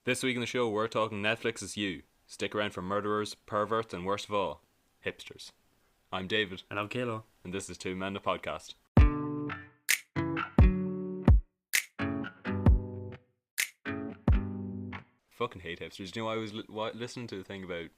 This week in the show, we're talking Netflix's You. Stick around for murderers, perverts, and worst of all, hipsters. I'm David. And I'm Caolan. And this is Two Men the Podcast. Fucking hate hipsters. You know, I was listening to a thing about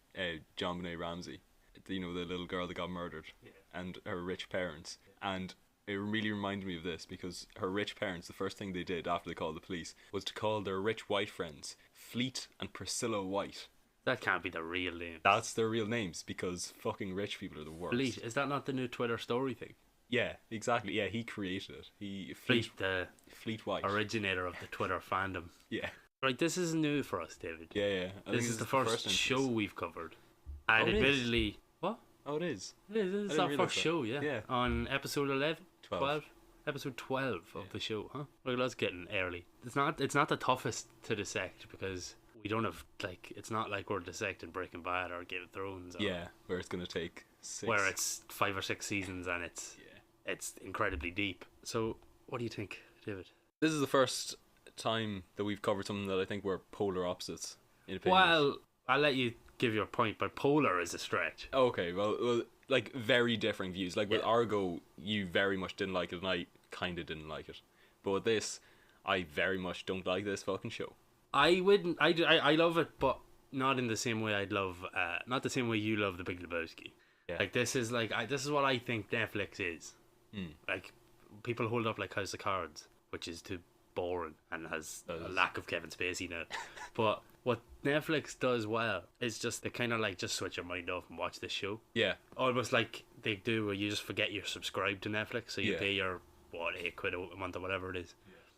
John Benet Ramsey. You know, the little girl that got murdered. Yeah. And her rich parents. And it really reminded me of this because her rich parents, the first thing they did after they called the police was to call their rich white friends Fleet and Priscilla White. That can't be the real name. That's their real names because fucking rich people are the worst. Fleet, is that not the new Twitter story thing? Yeah, exactly. Yeah, he created it. Fleet, the Fleet White, originator of the Twitter fandom. Yeah. Right, this is new for us, David. Yeah. This is the first show we've covered. And it is? admittedly... What? Oh, it is. It is. This is our first show, yeah. On episode 11? 12. Episode 12 of the show, huh? Well, that's getting early. It's not the toughest to dissect because we don't have, like, it's not like we're dissecting Breaking Bad or Game of Thrones. Or where it's going to take 6. Where it's 5 or 6 seasons and it's incredibly deep. So, what do you think, David? This is the first time that we've covered something that I think we're polar opposites in opinions. Well, I'll let you give your point, but polar is a stretch. Okay, well like very differing views. Like with Argo, you very much didn't like it and I kind of didn't like it. But with this, I very much don't like this fucking show. I wouldn't. I love it, but not in the same way I'd love. Not the same way you love The Big Lebowski. Yeah. Like this is this is what I think Netflix is. Like people hold up like House of Cards, which is too boring and has a lack of Kevin Spacey in it. But what Netflix does well is just they kind of like just switch your mind off and watch this show. Yeah. Almost like they do where you just forget you're subscribed to Netflix, so you pay your £8 a month or whatever it is.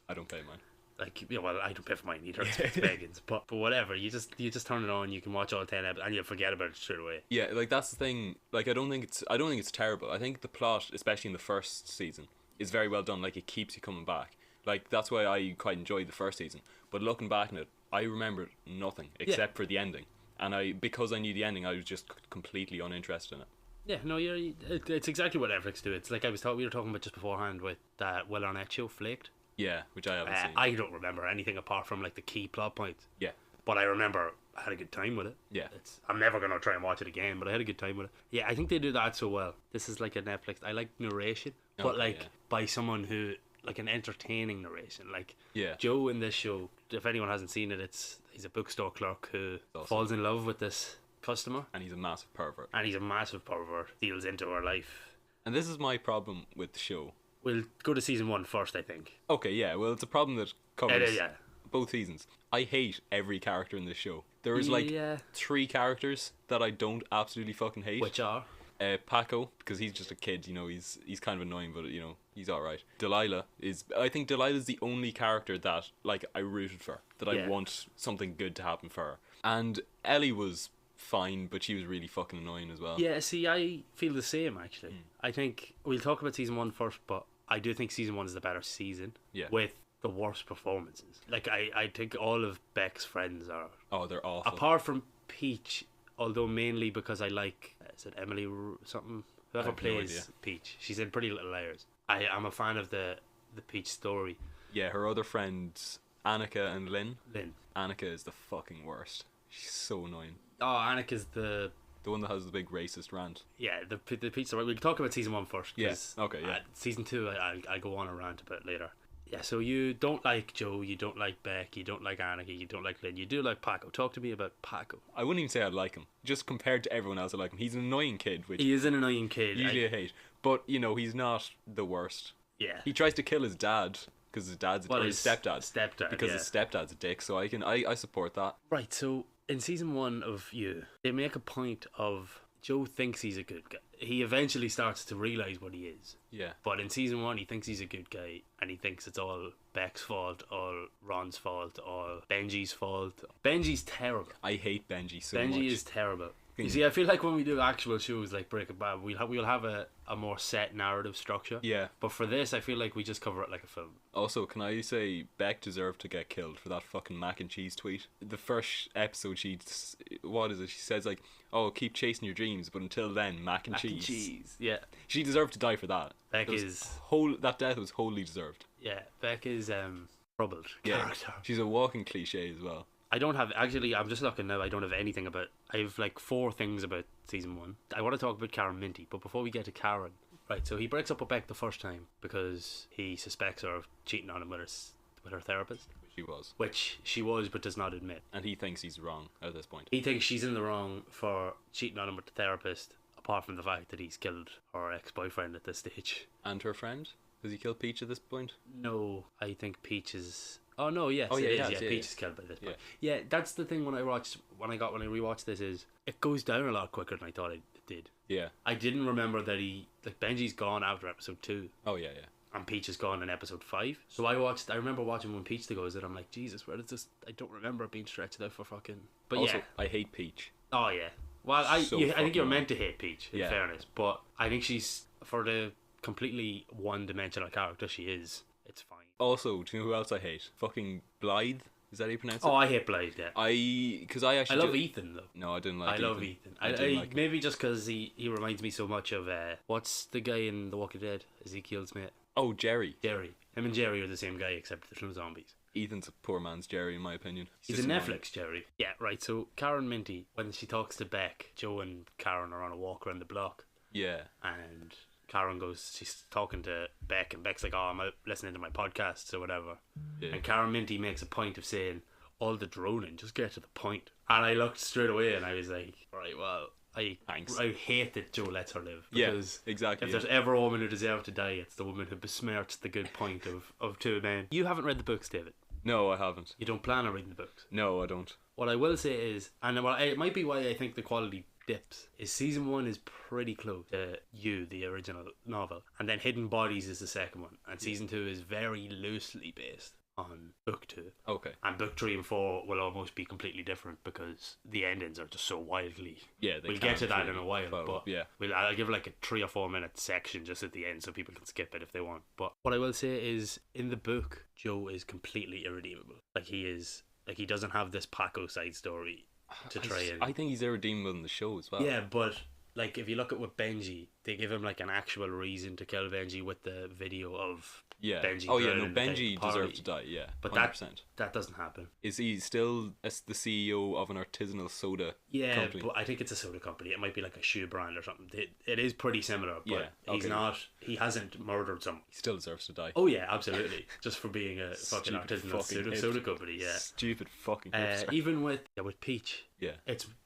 I don't pay mine. Like, well, I don't pay for mine either. It's Megan's, but whatever. You just turn it on. You can watch all 10 episodes, and you forget about it straight away. Yeah, like that's the thing. Like, I don't think it's terrible. I think the plot, especially in the first season, is very well done. Like, it keeps you coming back. Like, that's why I quite enjoyed the first season. But looking back on it, I remembered nothing except for the ending. And because I knew the ending, I was just completely uninterested in it. Yeah, no, it's exactly what Netflix do. It's like we were talking about just beforehand with that Will Arnett show, Flaked. Yeah, which I haven't seen. I don't remember anything apart from like the key plot points. Yeah. But I remember I had a good time with it. Yeah. I'm never going to try and watch it again, but I had a good time with it. Yeah, I think they do that so well. This is like a Netflix. I like narration, but by someone who, like an entertaining narration. Like Joe in this show, if anyone hasn't seen it, he's a bookstore clerk who falls in love with this customer. And he's a massive pervert. Deals into her life. And this is my problem with the show. We'll go to season 1 first, I think. Okay, yeah. Well, it's a problem that covers both seasons. I hate every character in this show. There is 3 characters that I don't absolutely fucking hate. Which are? Paco, because he's just a kid, you know, he's kind of annoying, but, you know, he's alright. I think Delilah's the only character that, like, I rooted for, that I want something good to happen for her. And Ellie was fine, but she was really fucking annoying as well. Yeah, see, I feel the same, actually. I think we'll talk about season 1 first, but I do think season 1 is the better season. Yeah. With the worst performances. Like, I think all of Beck's friends are... Oh, they're awful. Apart from Peach, although mainly because I like... Is it Emily something? Whoever plays Peach. She's in Pretty Little Liars. I'm a fan of the Peach story. Yeah, her other friends, Annika and Lynn. Lynn. Annika is the fucking worst. She's so annoying. Oh, Annika's the one that has the big racist rant. Yeah, the Peach story. We'll talk about season 1 first. Yes. Okay, yeah. Season 2, I'll go on a rant about later. Yeah, so you don't like Joe, you don't like Beck, you don't like Annika, you don't like Lynn, you do like Paco. Talk to me about Paco. I wouldn't even say I like him. Just compared to everyone else, I like him. He's an annoying kid, which he is an annoying kid. Usually I hate, but you know he's not the worst. Yeah. He tries to kill his dad because his dad's his stepdad. Because his stepdad's a dick. So I support that. Right. So in season 1 of You, they make a point of Joe thinks he's a good guy. He eventually starts to realise what he is. Yeah. But in season 1, he thinks he's a good guy, and he thinks it's all Beck's fault, all Ron's fault, all Benji's fault. Benji's terrible. I hate Benji so much. Benji is terrible. You see, I feel like when we do actual shows like Breaking Bad, we'll have a more set narrative structure. Yeah. But for this, I feel like we just cover it like a film. Also, can I say Beck deserved to get killed for that fucking mac and cheese tweet? The first episode, she says like, "Oh, keep chasing your dreams, but until then, mac and cheese." Yeah. She deserved to die for that. That death was wholly deserved. Yeah, Beck is troubled character. She's a walking cliche as well. I don't have, actually, I'm just looking now, I don't have anything about, I have like 4 things about season 1. I want to talk about Karen Minty, but before we get to Karen, right, so he breaks up with Beck the first time because he suspects her of cheating on him with her therapist. Which she was, but does not admit. And he thinks he's wrong at this point. He thinks she's in the wrong for cheating on him with the therapist, apart from the fact that he's killed her ex-boyfriend at this stage. And her friend? Does he kill Peach at this point? No, I think Peach is... Oh no, yes, oh, yeah, it is. Yeah, Peach is killed by this point. Yeah, that's the thing when I rewatched this is it goes down a lot quicker than I thought it did. Yeah. I didn't remember that Benji's gone after episode 2. Oh yeah. And Peach is gone in episode 5. So I remember watching when Peach goes and I'm like, Jesus, where does this... I don't remember it being stretched out for fucking... But also, yeah. I hate Peach. Oh, yeah. Well, I think you're meant to hate Peach, in fairness. But I think she's, for the completely one-dimensional character she is, it's fine. Also, do you know who else I hate? Fucking Blythe. Is that how you pronounce it? Oh, I hate Blythe, yeah. I love Ethan, though. No, I didn't like Ethan. I love Ethan. I maybe just because he reminds me so much of... what's the guy in The Walking Dead? Ezekiel's mate. Oh, Jerry. Jerry. Him and Jerry are the same guy, except there's no zombies. Ethan's a poor man's Jerry, in my opinion. He's a Netflix Jerry. Yeah, right. So Karen Minty, when she talks to Beck, Joe and Karen are on a walk around the block. Yeah. And Karen she's talking to Beck, and Beck's like, oh, I'm out listening to my podcasts or whatever. Yeah. And Karen Minty makes a point of saying, all the droning, just get to the point. And I looked straight away and I was like, right, well... I hate that Joe lets her live. Because exactly. If there's ever a woman who deserves to die, it's the woman who besmirched the good point of 2 men. You haven't read the books, David. No, I haven't. You don't plan on reading the books? No, I don't. What I will say is, and it might be why I think the quality dips, is season 1 is pretty close to You, the original novel. And then Hidden Bodies is the second one. And season 2 is very loosely based on book 2. Okay. And book 3 and 4 will almost be completely different because the endings are just so wildly... Yeah, we'll get to that in a while, but yeah. I'll give like a 3 or 4 minute section just at the end so people can skip it if they want. But what I will say is, in the book, Joe is completely irredeemable. He doesn't have this Paco side story to try and... I think he's irredeemable in the show as well. Yeah, but... Like, if you look at with Benji, they give him, like, an actual reason to kill Benji with the video of Benji. Oh, yeah, no, Benji deserves to die, yeah. But 100%. That doesn't happen. Is he still the CEO of an artisanal soda company? But I think it's a soda company. It might be like a shoe brand or something. It is pretty similar, but he hasn't murdered someone. He still deserves to die. Oh, yeah, absolutely. Just for being a fucking artisanal soda company, yeah. Stupid fucking hipster. Even with Peach, yeah,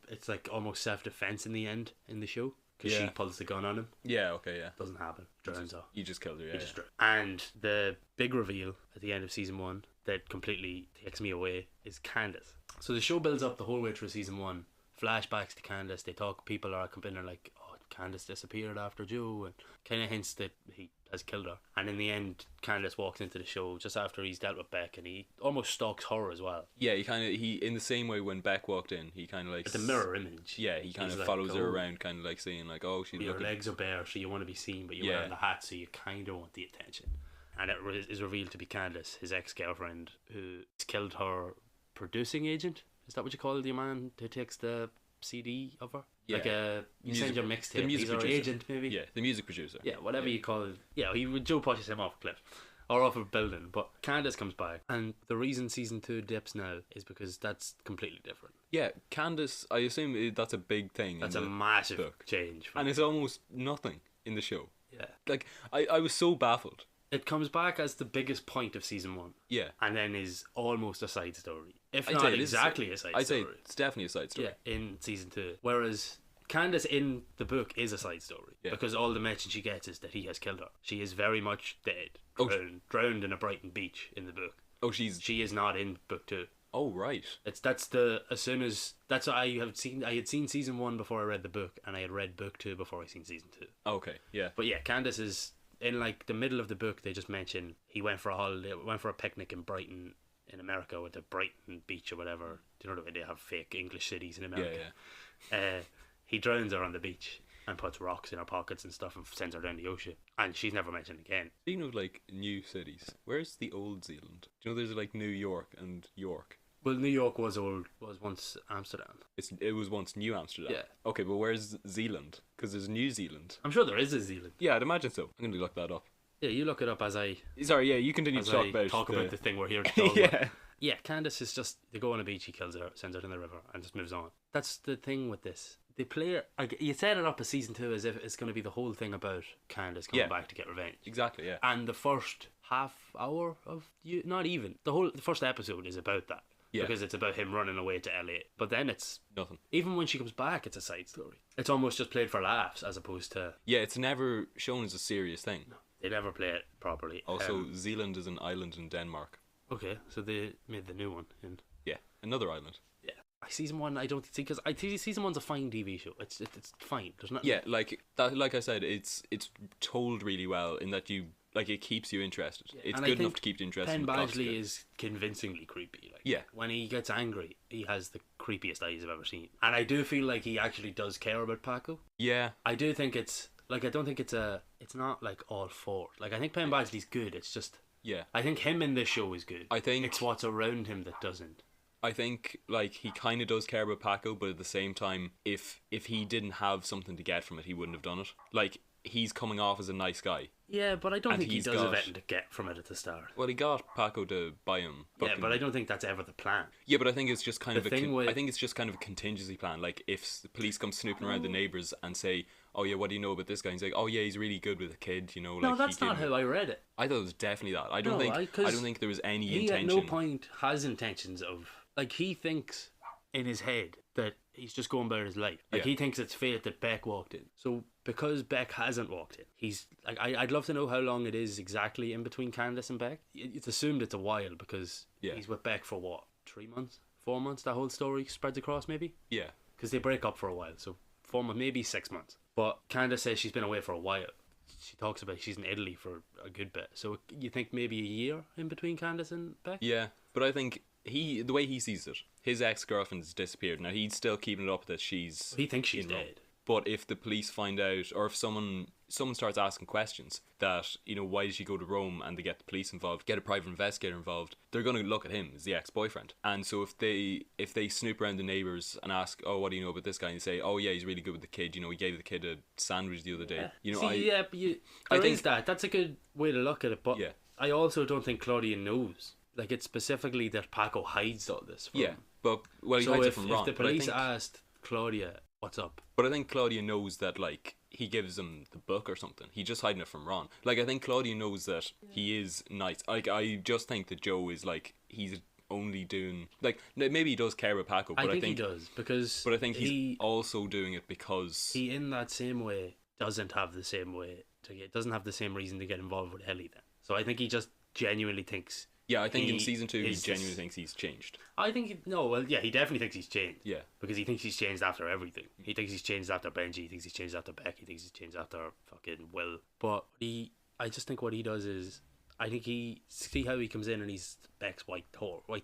it's like almost self-defense in the end in the show because she pulls the gun on him. Yeah, okay, yeah. Doesn't happen. Drowns off. He just killed her, yeah. And the big reveal at the end of season 1 that completely takes me away is Candace. So the show builds up the whole way through season 1. Flashbacks to Candace. People are complaining like, oh, Candace disappeared after Joe, and kind of hints that he has killed her. And in the end, Candace walks into the show just after he's dealt with Beck, and he almost stalks her as well. Yeah, he in the same way when Beck walked in, he kind of like... It's a mirror image. Yeah, he kind of follows her around, kind of like saying like, oh, she's your legs are bare, so you want to be seen, but you're wearing the hat, so you kind of want the attention. And it is revealed to be Candace, his ex-girlfriend, who killed her producing agent. Is that what you call the man who takes the CD of her? Yeah. Like you send your mixtape. The music producer. Agent, maybe. Yeah, the music producer. Yeah, whatever you call it. Yeah, Joe pushes him off a cliff or off a building. But Candace comes back, and the reason season 2 dips now is because that's completely different. Yeah, Candace. I assume that's a big thing. That's a massive change, and it's almost nothing in the show. Yeah, like I was so baffled. It comes back as the biggest point of season 1. Yeah. And then is almost a side story. If not exactly a side story. I'd say it's definitely a side story. Yeah, in season 2. Whereas Candace in the book is a side story. Yeah. Because all the mention she gets is that he has killed her. She is very much dead. Drowned in a Brighton beach in the book. Oh, she is not in book 2. Oh, right. That's what I had seen season 1 before I read the book, and I had read book 2 before I seen season 2. Okay, yeah. But yeah, Candace is... In like the middle of the book, they just mention he went for a holiday, went for a picnic in Brighton, in America, with the Brighton beach or whatever. Do you know what they have fake English cities in America? Yeah. He drowns her on the beach and puts rocks in her pockets and stuff and sends her down the ocean, and she's never mentioned again. Speaking of like new cities, where's the old Zealand? Do you know there's like New York and York? Well, New York was once Amsterdam. It was once New Amsterdam. Yeah. Okay, but where's Zealand? Because there's New Zealand. I'm sure there is a Zealand. Yeah, I'd imagine so. I'm going to look that up. Yeah, you look it up as I... Sorry, yeah, you continue to talk about... about the thing we're here to talk about. Yeah, Candace is just, they go on a beach, he kills her, sends her in the river, and just moves on. That's the thing with this. They play, you set it up as season 2 as if it's going to be the whole thing about Candace coming back to get revenge. Exactly, yeah. And the first half hour of you, not even the first episode is about that. Yeah. Because it's about him running away to LA. But then it's nothing. Even when she comes back, it's a side story. It's almost just played for laughs as opposed to. Yeah, it's never shown as a serious thing. No, they never play it properly. Also, Zealand is an island in Denmark. Okay, so they made the new one. Yeah, another island. Yeah. Season 1, I don't see, because season 1's a fine TV show. It's fine. There's nothing. Yeah, like that. Like I said, it's told really well in that you. Like, it keeps you interested. Yeah. It's good enough to keep you interested. Penn Badgley is convincingly creepy. Like, yeah. When he gets angry, he has the creepiest eyes I've ever seen. And I do feel like he actually does care about Paco. Yeah. I do think it's, like, I don't think it's not, like, all four. Like, I think Penn Badgley's good. It's just... Yeah. I think him in this show is good. I think... It's what's around him that doesn't. I think, like, he kind of does care about Paco, but at the same time, if he didn't have something to get from it, he wouldn't have done it. Like... He's coming off as a nice guy. Yeah, but I don't think he does have anything to get from it at the start. Well, he got Paco to buy him. Yeah, but I don't think that's ever the plan. Yeah, but I think it's just kind of I think it's just kind of a contingency plan. Like, if the police come snooping around the neighbours and say, "Oh yeah, what do you know about this guy?" And he's like, "Oh yeah, he's really good with a kid." You know, like, no, that's not how I read it. I thought it was definitely that. I don't think there was any intention. He at no point has intentions of, like, he thinks in his head that he's just going about his life. Like, he thinks it's fate that Beck walked in. So because Beck hasn't walked in, he's like, I'd love to know how long it is exactly in between Candace and Beck. It's assumed it's a while because he's with Beck for what, 3 months, 4 months? That whole story spreads across, maybe. Yeah, because they break up for a while, so 4 months, maybe 6 months. But Candace says she's been away for a while. She talks about she's in Italy for a good bit. So you think maybe a year in between Candace and Beck? Yeah, but I think the way he sees it, his ex-girlfriend's disappeared. Now, he's still keeping it up that she's... He thinks she's dead. But if the police find out, or if someone starts asking questions that, you know, why did she go to Rome, and they get the police involved, get a private investigator involved, they're going to look at him as the ex-boyfriend. And so if they snoop around the neighbours and ask, oh, what do you know about this guy? And they say, oh yeah, he's really good with the kid. You know, he gave the kid a sandwich the other day. Yeah. You know, I think that. That's a good way to look at it. But I also don't think Claudia knows. Like, it's specifically that Paco hides all this from him. But, well, he hides it from Ron. If the police asked Claudia, what's up? But I think Claudia knows that, like, he gives him the book or something. He's just hiding it from Ron. Like, I think Claudia knows that he is nice. Like, I just think that Joe is, like, he's only doing... Like, maybe he does care about Paco, but I think he does, because... But I think he's also doing it because... He, in that same way, doesn't have the same reason to get involved with Ellie then. So I think he just genuinely thinks... Yeah, I think in season 2 he genuinely thinks he's changed. I think he definitely thinks he's changed. Yeah. Because he thinks he's changed after everything. He thinks he's changed after Benji, he thinks he's changed after Beck, he thinks he's changed after fucking Will. But I just think what he does is, I think see how he comes in and he's Beck's white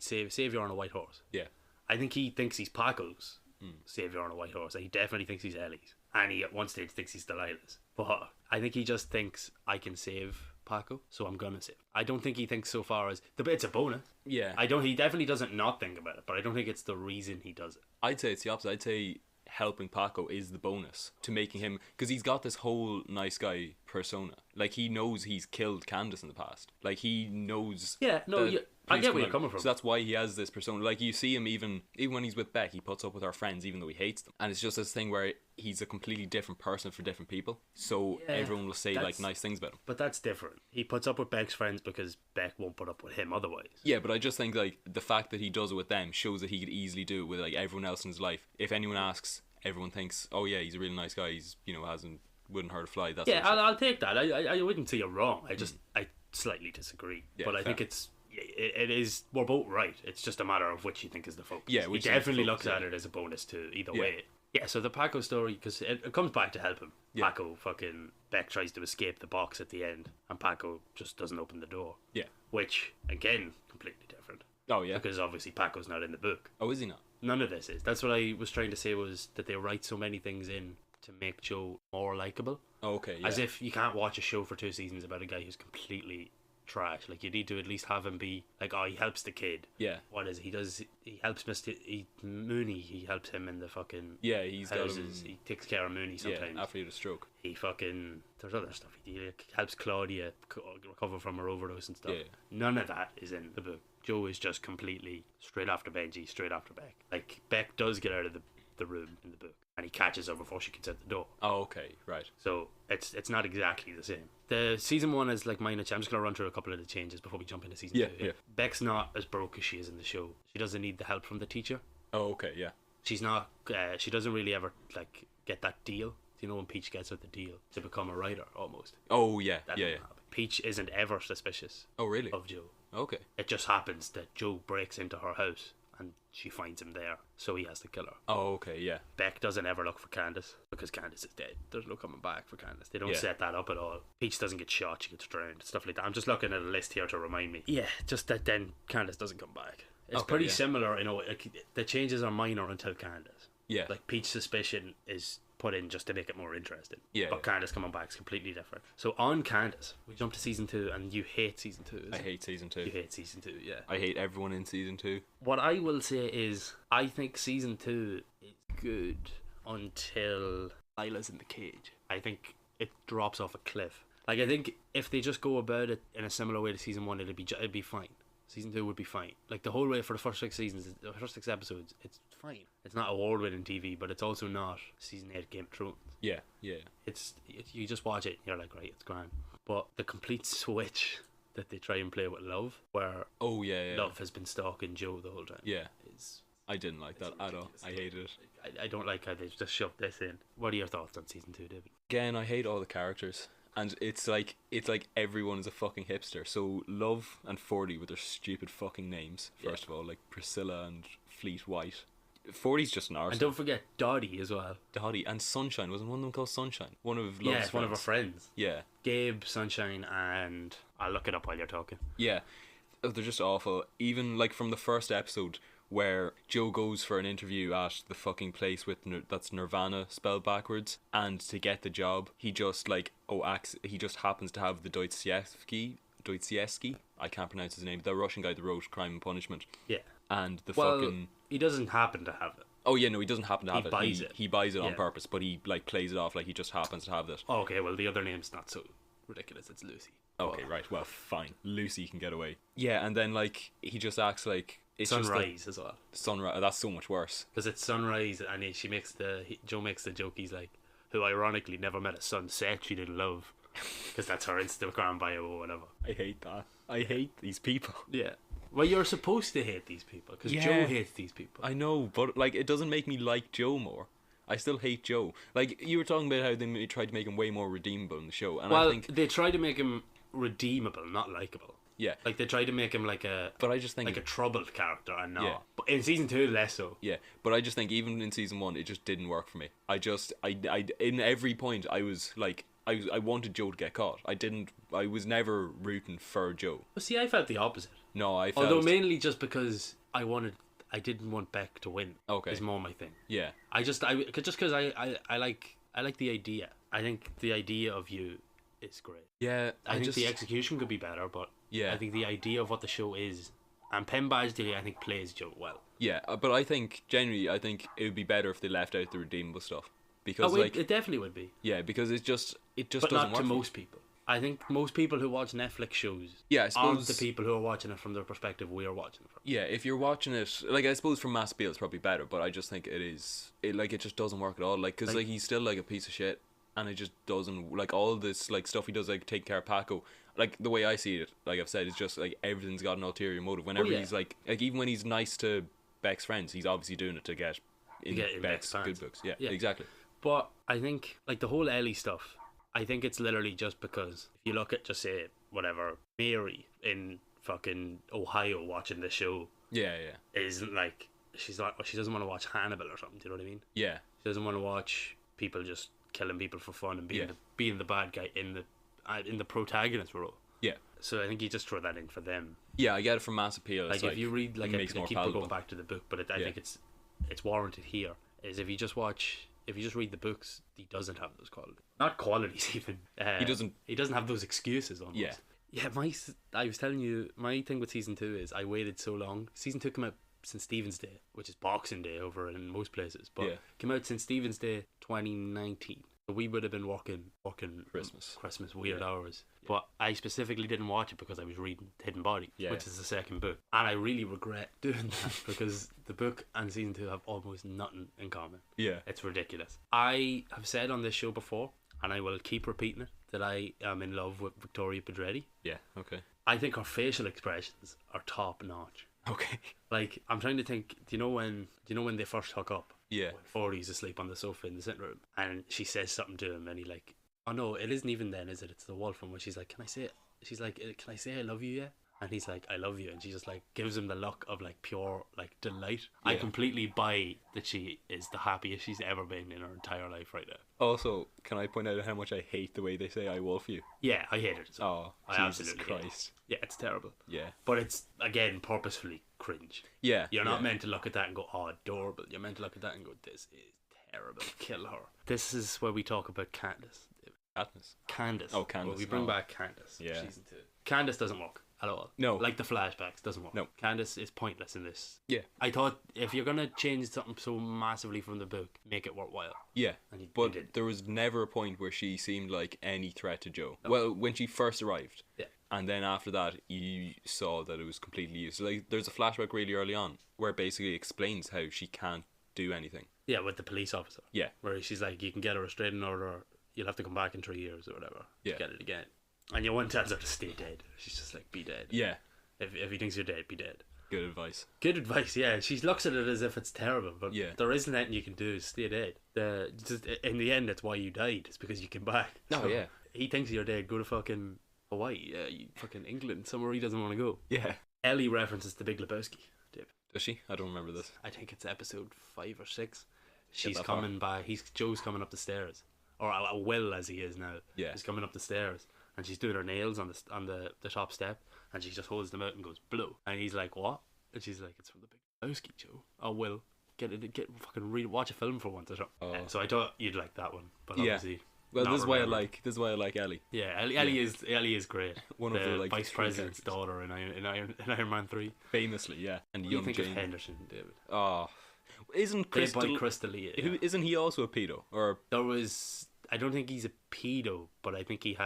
savior on a white horse. Yeah. I think he thinks he's Paco's savior on a white horse. He definitely thinks he's Ellie's. And he at one stage thinks he's Delilah's. But I think he just thinks, I can save Paco, so I'm gonna save. I don't think he thinks so far as it's a bonus. Yeah. He definitely doesn't not think about it, but I don't think it's the reason he does it. I'd say it's the opposite. I'd say helping Paco is the bonus to making him, because he's got this whole nice guy persona. Like, he knows he's killed Candace in the past. Like, he knows. Yeah, no, I get where you're coming from. So that's why he has this persona. Like, you see him even when he's with Beck, he puts up with our friends even though he hates them. And it's just this thing where he's a completely different person for different people. So everyone will say, like, nice things about him. But that's different. He puts up with Beck's friends because Beck won't put up with him otherwise. Yeah, but I just think, like, the fact that he does it with them shows that he could easily do it with, like, everyone else in his life. If anyone asks, everyone thinks, oh yeah, he's a really nice guy. He's, you know, wouldn't hurt a fly. That's I'll take that. I wouldn't say you're wrong. I slightly disagree. Yeah, but I think it is, we're both right. It's just a matter of which you think is the focus. Yeah, he definitely looks at it as a bonus to either way. Yeah, so the Paco story, because it comes back to help him. Yeah. Paco Beck tries to escape the box at the end, and Paco just doesn't open the door. Yeah. Which, again, completely different. Oh, yeah. Because obviously Paco's not in the book. Oh, is he not? None of this is. That's what I was trying to say, was that they write so many things in to make Joe more likeable. Oh, okay, yeah. As if you can't watch a show for 2 seasons about a guy who's completely trash. Like, you need to at least have him be like, oh, he helps the kid. Yeah. What is he does? He helps Mooney. He helps him in the fucking he's houses. got him, he takes care of Mooney sometimes. Yeah, after he had a stroke. He there's other stuff. He helps Claudia recover from her overdose and stuff. Yeah. None of that is in the book. Joe is just completely straight after Benji, straight after Beck. Like, Beck does get out of the room in the book, and he catches her before she gets out the door. Oh, okay, right. So it's not exactly the same. The season 1 is like minor. I'm just gonna run through a couple of the changes before we jump into season 2. Yeah. Beck's not as broke as she is in the show. She doesn't need the help from the teacher. Oh, okay, yeah. She's not. She doesn't really ever like get that deal. You know, when Peach gets out the deal to become a writer, almost. Oh yeah, That yeah. doesn't happen. Peach isn't ever suspicious. Oh really? Of Joe. Okay. It just happens that Joe breaks into her house and she finds him there, so he has to kill her. Oh, okay, yeah. Beck doesn't ever look for Candace because Candace is dead. There's no coming back for Candace. They don't set that up at all. Peach doesn't get shot, she gets drowned, stuff like that. I'm just looking at a list here to remind me. Yeah, just that then Candace doesn't come back. It's pretty similar, you know, like, the changes are minor until Candace. Yeah. Like, Peach's suspicion is put in just to make it more interesting. Yeah. But Candace coming back is completely different. So on Candace, we jump to season 2, and you hate season 2. I hate season 2. You hate season 2, yeah. I hate everyone in season 2. What I will say is, I think season 2 is good until Lila's in the cage. I think it drops off a cliff. Like, I think if they just go about it in a similar way to season 1, it'd be fine. Season 2 would be fine. Like, the whole way for the first 6 seasons, the first 6 episodes, it's fine. It's not award-winning TV, but it's also not season 8 Game of Thrones. Yeah. It's you just watch it and you're like, right, it's grand. But the complete switch that they try and play with Love, where Love has been stalking Joe the whole time. Yeah. I didn't like that at all. I hated it. I don't like how they've just shoved this in. What are your thoughts on season 2, David? Again, I hate all the characters. And it's like everyone is a fucking hipster. So Love and 40 with their stupid fucking names. First of all, like Priscilla and Fleet White. 40's just an arsehole. And don't forget Dottie as well. Dottie and Sunshine. Wasn't one of them called Sunshine? One of Love's friends. One of her friends. Yeah. Gabe, Sunshine, and I'll look it up while you're talking. Yeah. Oh, they're just awful. Even like from the first episode where Joe goes for an interview at the fucking place with that's Nirvana spelled backwards, and to get the job he just he just happens to have the Dostoevsky, I can't pronounce his name, the Russian guy that wrote Crime and Punishment. Yeah. And he doesn't happen to have it. Oh yeah, no, he doesn't happen to have it. He buys it on purpose, but he like plays it off like he just happens to have this. Oh, okay, well the other name's not so ridiculous, it's Lucy. Okay, right, well fine, Lucy can get away. Yeah, and then like he just acts like it's Sunrise as well. Sunrise, that's so much worse. Because it's Sunrise, and Joe makes the joke. He's like, who ironically never met a sunset she didn't love, because that's her Instagram bio or whatever. I hate that. I hate these people. Yeah. Well, you're supposed to hate these people because Joe hates these people. I know, but like it doesn't make me like Joe more. I still hate Joe. Like you were talking about how they tried to make him way more redeemable in the show, and I think they tried to make him redeemable, not likable. Yeah, like they tried to make him like a. But I just think like a troubled character, and not. Yeah. But in season 2, less so. Yeah, but I just think even in season 1, it just didn't work for me. I in every point I was like. I wanted Joe to get caught. I was never rooting for Joe. Well, see, I felt the opposite. No, I felt... Although mainly just because I didn't want Beck to win. Okay. Is more my thing. Yeah. Because I like the idea. I think the idea of you is great. Yeah. I think the execution could be better, but yeah. I think the idea of what the show is, and Penn Badgley, I think, plays Joe well. Yeah, but I think, generally, it would be better if they left out the redeemable stuff. Because it definitely would be. Yeah, because it just but doesn't not work to most people. I think most people who watch Netflix shows I suppose, aren't the people who are watching it from the perspective we are watching it from. Yeah, if you're watching it, like I suppose from Mass Appeal it's probably better, but I just think it just doesn't work at all. Like, because he's still like a piece of shit, and it just doesn't, like all this like stuff he does, like take care of Paco. Like the way I see it, like I've said, it's just like everything's got an ulterior motive. Whenever he's like even when he's nice to Beck's friends, he's obviously doing it to get in Beck's good books. Yeah, exactly. But I think, like, the whole Ellie stuff, I think it's literally just because if you look at, just say, whatever, Mary in fucking Ohio watching the show. Yeah. Isn't like, she doesn't want to watch Hannibal or something, do you know what I mean? Yeah. She doesn't want to watch people just killing people for fun and being the bad guy in the protagonist role. Yeah. So I think you just throw that in for them. Yeah, I get it from Mass Appeal. Like, if you read, like, I keep going back to the book, but I think it's warranted here, is if you just read the books, he doesn't have those qualities. Not qualities, even. He doesn't have those excuses almost. Yeah. Yeah, I was telling you, my thing with season 2 is I waited so long. Season 2 came out St. Stephen's Day, which is Boxing Day over in most places, but came out St. Stephen's Day 2019. We would have been working Christmas weird hours. But I specifically didn't watch it because I was reading Hidden Body, which is the second book. And I really regret doing that because the book and season 2 have almost nothing in common. Yeah. It's ridiculous. I have said on this show before, and I will keep repeating it, that I am in love with Victoria Pedretti. Yeah, okay. I think her facial expressions are top notch. Okay. Like, I'm trying to think, do you know when they first hook up? Yeah. When Fordy's asleep on the sofa in the sitting room, and she says something to him, and he like, oh no, it isn't even then, is it? It's the wolf one where she's like, can I say it? She's like, can I say I love you yet? And he's like, I love you, and she just like gives him the look of like pure like delight. Yeah. I completely buy that she is the happiest she's ever been in her entire life right now. Also, can I point out how much I hate the way they say I wolf you? Yeah, I hate it. Oh, Jesus Christ. Yeah, it's terrible. Yeah. But it's, again, purposefully cringe. Yeah. You're not meant to look at that and go, oh, adorable. You're meant to look at that and go, this is terrible. Kill her. This is where we talk about Candace. Candace. Oh, Candace. Well, we bring back Candace. Yeah. Season 2. Candace doesn't work at all. No. Like the flashbacks, doesn't work. No. Candace is pointless in this. Yeah. I thought if you're going to change something so massively from the book, make it worthwhile. Yeah. And but there was never a point where she seemed like any threat to Joe. No. Well, when she first arrived. Yeah. And then after that, you saw that it was completely useless. Like, there's a flashback really early on where it basically explains how she can't do anything. Yeah, with the police officer. Yeah. Where she's like, you can get a restraining order, you'll have to come back in 3 years or whatever. Yeah. Get it again. And your one tells her to stay dead. She's just like, be dead. Yeah. If he thinks you're dead, be dead. Good advice. Good advice, yeah. She looks at it as if it's terrible, but yeah. there isn't anything you can do. Stay dead. Just in the end, that's why you died. It's because you came back. Oh, yeah. He thinks you're dead. Go to fucking Hawaii. Fucking England. Somewhere he doesn't want to go. Yeah. Ellie references The Big Lebowski, Dave. Does she? I don't remember this. I think it's episode 5 or 6. She's coming by. Joe's coming up the stairs. Or Will, as he is now. Yeah. He's coming up the stairs. And she's doing her nails on the top step, and she just holds them out and goes, blow. And he's like, what? And she's like, it's from The Big Lebowski, Joe. Oh, Will, get fucking watch a film for once or something. Oh. So I thought you'd like that one, but obviously. Well, this is why I like Ellie. Yeah, Ellie is great. One of the like vice president's daughter in Iron Man 3. Famously, yeah. And what do you think Jane. of Henderson, David? Oh, isn't Chris D'Elia? Yeah. Isn't he also a pedo? Or I don't think he's a pedo, but I think he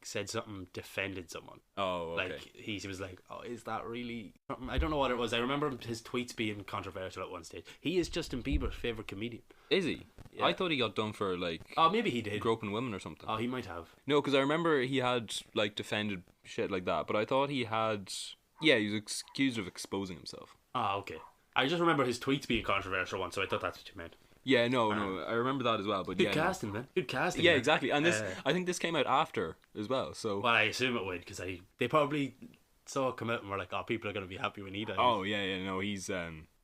said something, defended someone. Oh, okay. Like he was like, oh, is that really something? I don't know what it was. I remember his tweets being controversial at one stage. He is Justin Bieber's favourite comedian. Is he? Yeah. I thought he got done for like. Oh, maybe he did. Groping women or something. Oh, he might have. No, because I remember he had like defended shit like that, but I thought he had. Yeah, he was accused of exposing himself. Ah, okay. I just remember his tweets being controversial once, so I thought that's what you meant. Yeah, no, I remember that as well. But good casting, man. Good casting. Yeah, man. exactly. And this, I think this came out after as well. So. Well, I assume it would because they probably saw it come out and were like, "Oh, people are going to be happy when he dies." Oh yeah, no, he's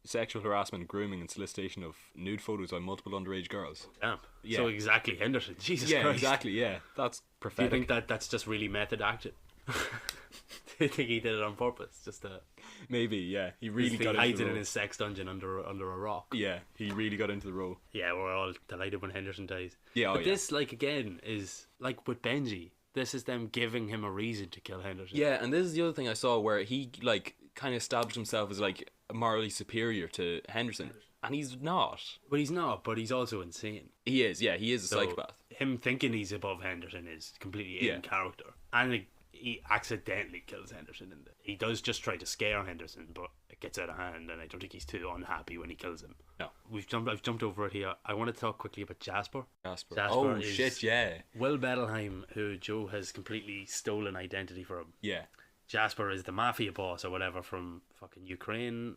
sexual harassment, grooming, and solicitation of nude photos by multiple underage girls. Damn. Yeah. So exactly, Henderson. Jesus Yeah, Christ. exactly. Yeah, that's prophetic. Do you think that's just really method acting? Do you think he did it on purpose? Just to maybe, yeah. He really got hides into the it role. in his sex dungeon under a rock. Yeah, he really got into the role. Yeah, we're all delighted when Henderson dies. Yeah, but this, like, again, is like with Benji. This is them giving him a reason to kill Henderson. Yeah, and this is the other thing I saw where he like kind of established himself as like morally superior to Henderson, and he's not. But he's not. But he's also insane. He is. Yeah, he is a psychopath. Him thinking he's above Henderson is completely in character, and he accidentally kills Henderson in the. He does just try to scare Henderson, but it gets out of hand, and I don't think he's too unhappy when he kills him. No, I've jumped over it here. I want to talk quickly about Jasper. Oh shit, yeah. Will Bettelheim, who Joe has completely stolen identity from. Yeah. Jasper is the mafia boss or whatever from fucking Ukraine,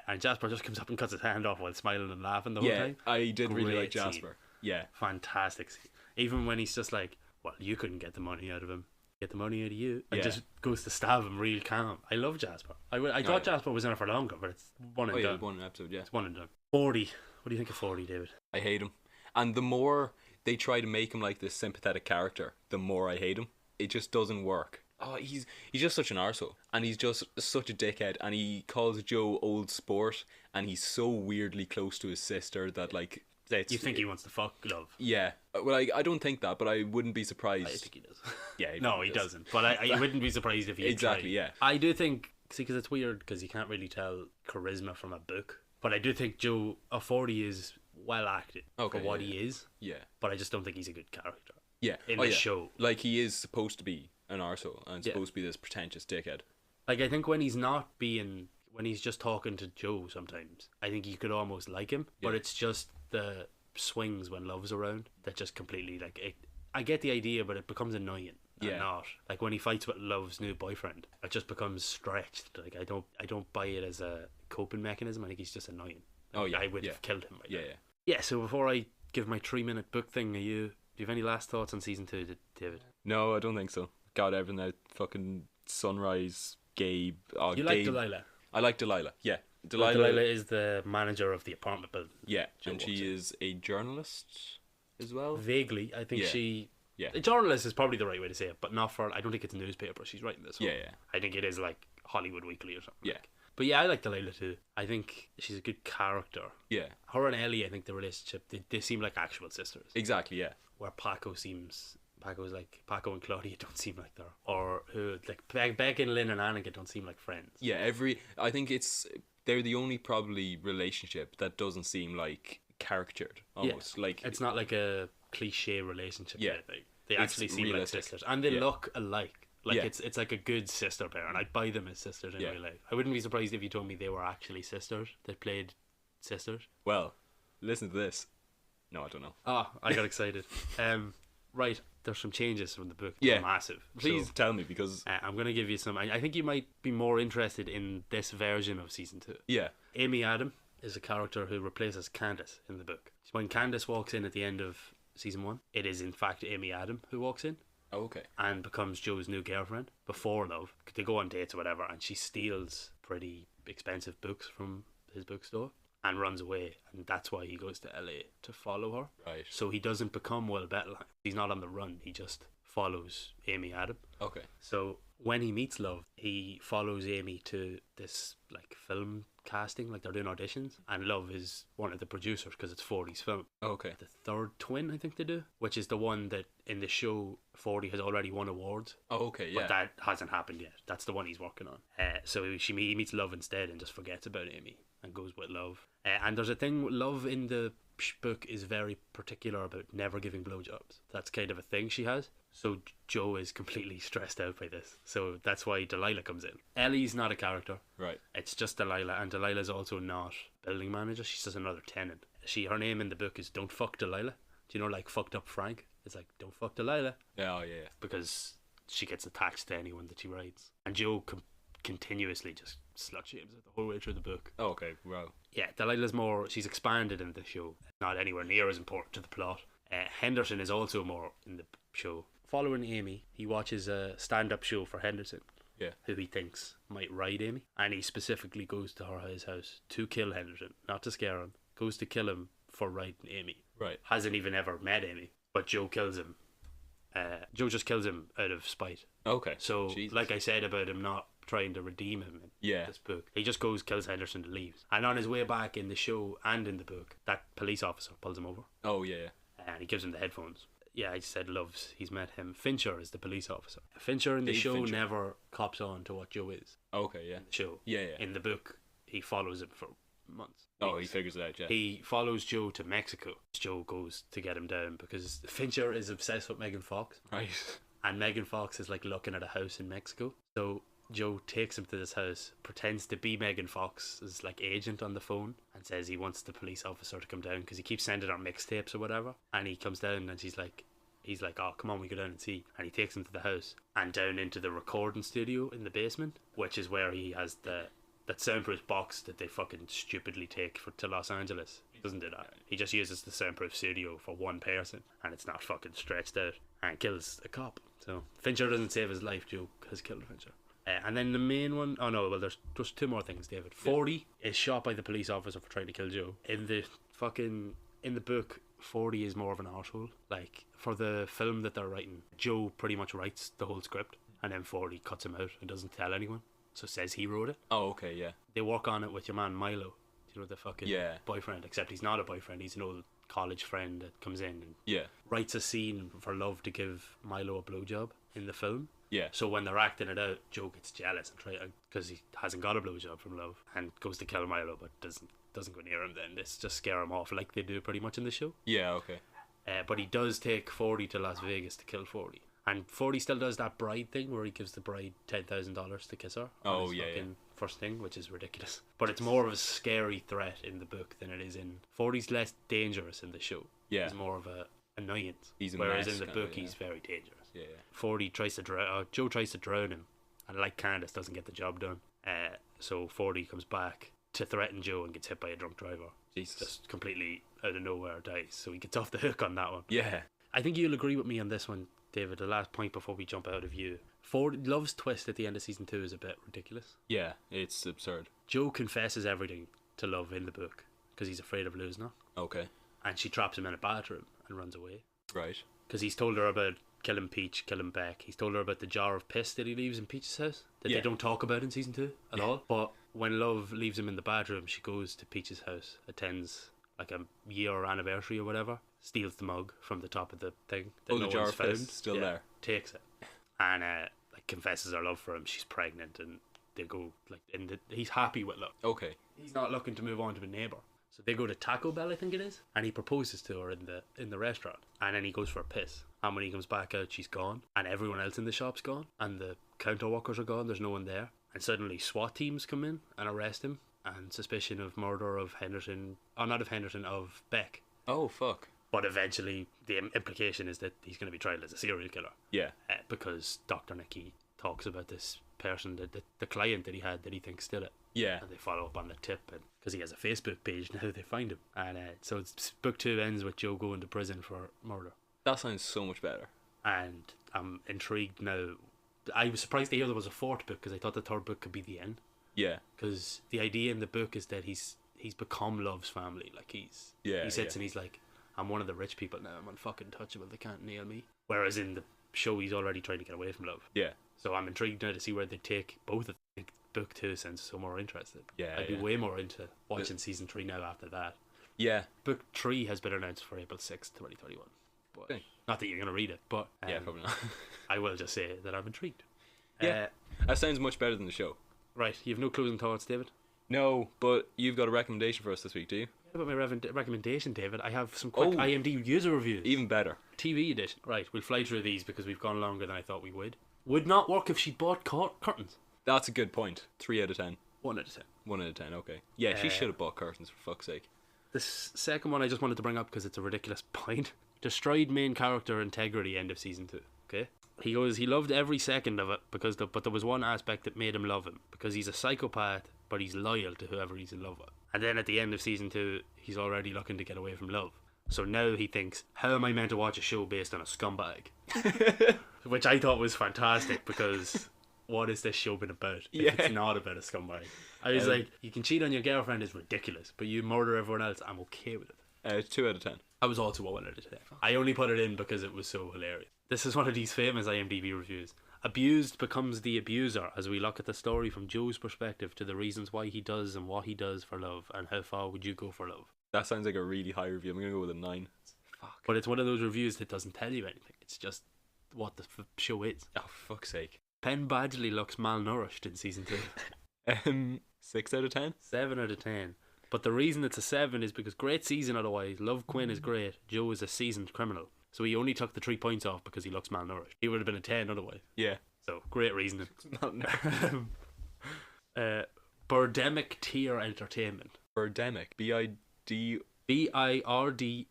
and Jasper just comes up and cuts his hand off while smiling and laughing the whole time. Yeah, I did really like Great Jasper. scene. Yeah, fantastic scene. Even when he's just like, well, you couldn't get the money out of him. Get the money out of you, and just goes to stab him real calm. I love Jasper. I thought Jasper was in it for longer, but it's one and done. One episode, yeah. It's one and done. 40. What do you think of 40, David? I hate him. And the more they try to make him like this sympathetic character, the more I hate him. It just doesn't work. Oh, he's just such an arsehole, and he's just such a dickhead, and he calls Joe old sport, and he's so weirdly close to his sister that like. You think he wants to fuck love? Yeah. Well, I don't think that, but I wouldn't be surprised. I think he does. Yeah. He doesn't. But I wouldn't be surprised if he exactly. tried. Yeah. I do think because it's weird because you can't really tell charisma from a book. But I do think Joe 40 is well acted for what he is. Yeah. But I just don't think he's a good character. Yeah. In the show. Like, he is supposed to be an arsehole and supposed to be this pretentious dickhead. Like, I think when he's just talking to Joe sometimes, I think you could almost like him, but it's just the swings when Love's around that just completely, like, I get the idea, but it becomes annoying. And not like when he fights with Love's new boyfriend, it just becomes stretched. Like, I don't buy it as a coping mechanism. I think he's just annoying. Like, I would have killed him. Yeah. So before I give my 3-minute book thing, do you have any last thoughts on season 2, David? No, I don't think so. Got everything out. Fucking Sunrise, Gabe. You like Delilah? I like Delilah. Yeah, Delilah is the manager of the apartment building. Yeah, and she is a journalist as well. Vaguely, I think she. Yeah, a journalist is probably the right way to say it, but not for. I don't think it's a newspaper. She's writing this one. Yeah. I think it is like Hollywood Weekly or something. Yeah. But yeah, I like Delilah too. I think she's a good character. Yeah. Her and Ellie, I think the relationship, they seem like actual sisters. Exactly, yeah. Where Paco's like, Paco and Claudia don't seem like they're, or who, like, Beck and Lynn and Annika don't seem like friends. Yeah, I think they're the only probably relationship that doesn't seem like caricatured, almost. Like, it's not like a cliche relationship. Yeah. They actually seem realistic. Like sisters. And they look alike. Like, it's like a good sister pair, and I'd buy them as sisters in real life. I wouldn't be surprised if you told me they were actually sisters. They played sisters. Well, listen to this. No, I don't know. Oh, I got excited. Right, there's some changes from the book. Yeah. Massive. Please tell me, because I'm going to give you some. I think you might be more interested in this version of season 2. Yeah. Amy Adam is a character who replaces Candace in the book. When Candace walks in at the end of season 1, it is in fact Amy Adam who walks in. Oh, okay. And becomes Joe's new girlfriend before Love. They go on dates or whatever, and she steals pretty expensive books from his bookstore and runs away, and that's why he goes to LA to follow her. Right. So he doesn't become Will Bettelheim. He's not on the run. He just follows Amy Adam. Okay. So when he meets Love, he follows Amy to this like film casting, like they're doing auditions, and Love is one of the producers because it's 40's film. Okay. The third twin, I think they do, which is the one that in the show 40 has already won awards. Oh, okay, yeah. But that hasn't happened yet. That's the one he's working on. So he meets Love instead and just forgets about Amy and goes with Love. And there's a thing with Love in the book is very particular about never giving blowjobs. That's kind of a thing she has. So Joe is completely stressed out by this. So that's why Delilah comes in. Ellie's not a character. Right. It's just Delilah, and Delilah's also not building manager. She's just another tenant. Her name in the book is Don't Fuck Delilah. Do you know, like, fucked up Frank? It's like, don't fuck Delilah. Oh, yeah. Because she gets attached to anyone that she writes. And Joe continuously just slut shames her the whole way through the book. Oh, okay, wow. Yeah, Delilah's she's expanded in the show. Not anywhere near as important to the plot. Henderson is also more in the show. Following Amy, he watches a stand-up show for Henderson. Yeah. Who he thinks might ride Amy. And he specifically goes to his house to kill Henderson. Not to scare him. Goes to kill him for riding Amy. Right. Hasn't even ever met Amy. But Joe kills him. Joe just kills him out of spite. Okay. So, Jesus. like I said about him not trying to redeem him in this book, he just goes, kills Henderson, and leaves. And on his way back in the show and in the book, that police officer pulls him over. Oh, yeah. And he gives him the headphones. Yeah, I said he's met him. Fincher is the police officer. Fincher in the show never cops on to what Joe is. Okay, yeah. In the show. Yeah. In the book, he follows him for months. Oh, he figures it out, yeah. He follows Joe to Mexico. Joe goes to get him down because Fincher is obsessed with Megan Fox. Right. And Megan Fox is like looking at a house in Mexico. So Joe takes him to this house, pretends to be Megan Fox's like agent on the phone, and says he wants the police officer to come down because he keeps sending her mixtapes or whatever. And he comes down and he's like, oh, come on, we go down and see. And he takes him to the house and down into the recording studio in the basement, which is where he has that soundproof box that they fucking stupidly take to Los Angeles. He doesn't do that. He just uses the soundproof studio for one person, and it's not fucking stretched out, and kills a cop. So Fincher doesn't save his life. Joe has killed Fincher. And then the main one, there's just two more things, David. 40 is shot by the police officer for trying to kill Joe. In the book, 40 is more of an arsehole. Like, for the film that they're writing, Joe pretty much writes the whole script, and then 40 cuts him out and doesn't tell anyone, so says he wrote it. Oh, okay, yeah. They work on it with your man Milo. Do you know, the fucking boyfriend? Except he's not a boyfriend, he's an old college friend that comes in and writes a scene for Love to give Milo a blowjob in the film. Yeah. So when they're acting it out, Joe gets jealous and because he hasn't got a blowjob from Love, and goes to kill Milo but doesn't go near him then. It's just scare him off like they do pretty much in the show. Yeah, okay. But he does take 40 to Las Vegas to kill 40. And 40 still does that bride thing where he gives the bride $10,000 to kiss her. Oh, yeah. First thing, which is ridiculous. But it's more of a scary threat in the book than it is in... 40's less dangerous in the show. Yeah. He's more of a annoyance. Whereas in the book, he's very dangerous. Yeah. 40 tries to drown... Joe tries to drown him. And like Candace, doesn't get the job done. So 40 comes back to threaten Joe and gets hit by a drunk driver. Jesus. Just completely out of nowhere dies. So he gets off the hook on that one. Yeah. I think you'll agree with me on this one, David. The last point before we jump out of you. Love's twist at the end of season 2 is a bit ridiculous. Yeah, it's absurd. Joe confesses everything to Love in the book because he's afraid of losing her. Okay. And she traps him in a bathroom and runs away. Right. Because he's told her about killing Peach, killing Beck. He's told her about the jar of piss that he leaves in Peach's house that they don't talk about in season 2 at all. But when Love leaves him in the bathroom, she goes to Peach's house, attends like a year anniversary or whatever, steals the mug from the top of the thing that the jar of piss still there. Takes it, and like confesses her love for him. She's pregnant, and they go like, he's happy with Love. Okay. He's not looking to move on to a neighbour. So they go to Taco Bell, I think it is, and he proposes to her in the restaurant, and then he goes for a piss. And when he comes back out, she's gone, and everyone else in the shop's gone, and the counter workers are gone. There's no one there, and suddenly SWAT teams come in and arrest him, and suspicion of murder of Henderson, of Beck. Oh fuck! But eventually, the implication is that he's going to be tried as a serial killer. Yeah. Because Dr. Nicky talks about this person, the client that he had that he thinks did it. Yeah. And they follow up on the tip, and because he has a Facebook page now, they find him. And so book 2 ends with Joe going to prison for murder. That sounds so much better. And I'm intrigued now. I was surprised to hear there was a 4th book because I thought the 3rd book could be the end. Yeah. Because the idea in the book is that he's become Love's family. Like he sits and he's like, I'm one of the rich people now. I'm untouchable. They can't nail me. Whereas in the show, he's already trying to get away from Love. Yeah. So I'm intrigued now to see where they take both of them. Book 2 sounds so more interested. Yeah. I'd be way more into watching season 3 now after that. Yeah. Book 3 has been announced for April 6th, 2021. But okay. Not that you're going to read it, but yeah, probably not. I will just say that I'm intrigued. Yeah. That sounds much better than the show. Right. You have no closing thoughts, David? No, but you've got a recommendation for us this week, do you? About my recommendation, David, I have some quick IMDb user reviews. Even better. TV edition. Right, we'll fly through these because we've gone longer than I thought we would. Would not work if she bought curtains. That's a good point. 3 out of 10. 1 out of 10. 1 out of 10, okay. Yeah, she should have bought curtains, for fuck's sake. This second one I just wanted to bring up because it's a ridiculous point. Destroyed main character integrity end of season 2. Okay? He goes, he loved every second of it, but there was one aspect that made him love him. Because he's a psychopath, but he's loyal to whoever he's in love with. And then at the end of season 2, he's already looking to get away from love. So now he thinks, how am I meant to watch a show based on a scumbag? Which I thought was fantastic because what has this show been about if it's not about a scumbag? I was like, you can cheat on your girlfriend is ridiculous, but you murder everyone else, I'm okay with it. 2 out of 10. I was also 1 out of 10. I only put it in because it was so hilarious. This is one of these famous IMDb reviews. Abused becomes the abuser as we look at the story from Joe's perspective to the reasons why he does and what he does for love, and how far would you go for love? That sounds like a really high review. I'm going to go with a 9. Fuck. But it's one of those reviews that doesn't tell you anything. It's just what the show is. Oh, fuck's sake. Penn Badgley looks malnourished in season 2. 6 out of 10? 7 out of 10. But the reason it's a 7 is because great season otherwise. Love Quinn is great. Joe is a seasoned criminal. So he only took the 3 points off because he looks malnourished. He would have been a 10 otherwise. Yeah. So, great reasoning. Birdemic Tier Entertainment. Birdemic. B-I-D... B-I-R-D-E-M-I-Z.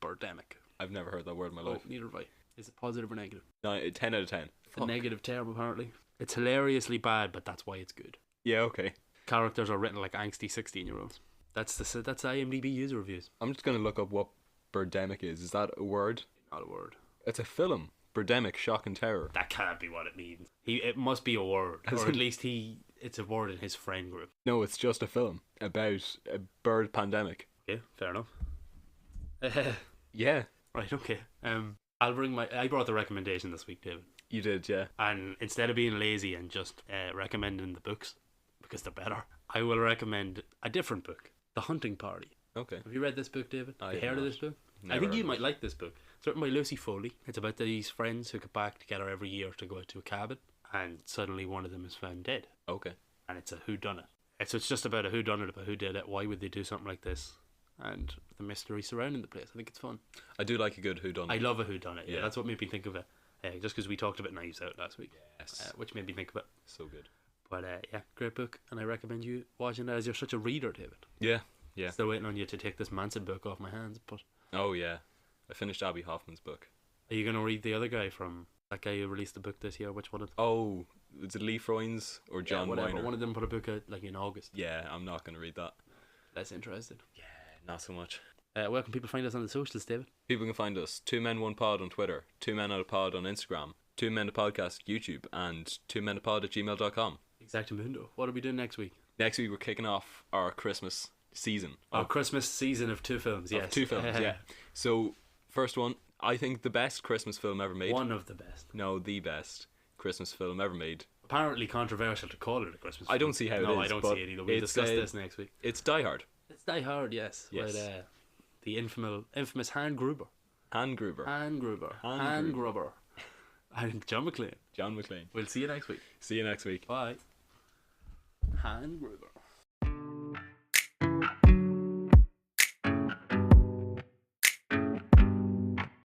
Birdemic. I've never heard that word in my life. Neither have I. Is it positive or negative? No, 10 out of 10. It's a negative term, apparently. It's hilariously bad, but that's why it's good. Yeah, okay. Characters are written like angsty 16-year-olds. That's IMDb user reviews. I'm just going to look up what Birdemic is. Is that a word? Not a word. It's a film. Birdemic, Shock and Terror. That can't be what it means. It must be a word. Or at least it's a word in his friend group. No, it's just a film about a bird pandemic. Yeah, fair enough. Yeah. Right, okay. I brought the recommendation this week, David. You did, yeah. And instead of being lazy and just recommending the books, because they're better, I will recommend a different book, The Hunting Party. Okay. Have you read this book, David? Have you heard of this book? I think you might like this book. It's written by Lucy Foley. It's about these friends who get back together every year to go out to a cabin, and suddenly one of them is found dead. Okay. And it's a whodunit. So it's just about a whodunit, about who did it, why would they do something like this, and the mystery surrounding the place. I think it's fun. I do like a good whodunit. I love a whodunit. Yeah, that's what made me think of it. Just because we talked about Knives Out last week. Yes. Which made me think of it. So good. But yeah, great book, and I recommend you watching it as you're such a reader, David. Yeah, yeah. Still waiting on you to take this Manson book off my hands, but... Oh, yeah. I finished Abby Hoffman's book. Are you going to read the other guy from... That guy who released the book this year? Which one? Oh, is it Lee Froines or John Weiner? One of them put a book out like in August. Yeah, I'm not going to read that. Less interested. Yeah, not so much. Where can people find us on the socials, David? People can find us 2 Men 1 Pod on Twitter, 2 Men Out of Pod on Instagram, 2 Men a Podcast YouTube, and 2menapod@gmail.com. Exactamundo. What are we doing next week? Next week we're kicking off our Christmas season. Our Christmas season of 2 films, yes. 2 films, yeah. So, first one, I think the best Christmas film ever made. One of the best. No, the best Christmas film ever made. Apparently controversial to call it a Christmas film. I don't see how it is. No, I don't see it either. We'll discuss this next week. It's Die Hard. It's Die Hard, yes. Yes. With the infamous Han Gruber. Han Gruber. Han Gruber. Han Gruber. And John McClane. John McClane. We'll see you next week. See you next week. Bye. Han Gruber.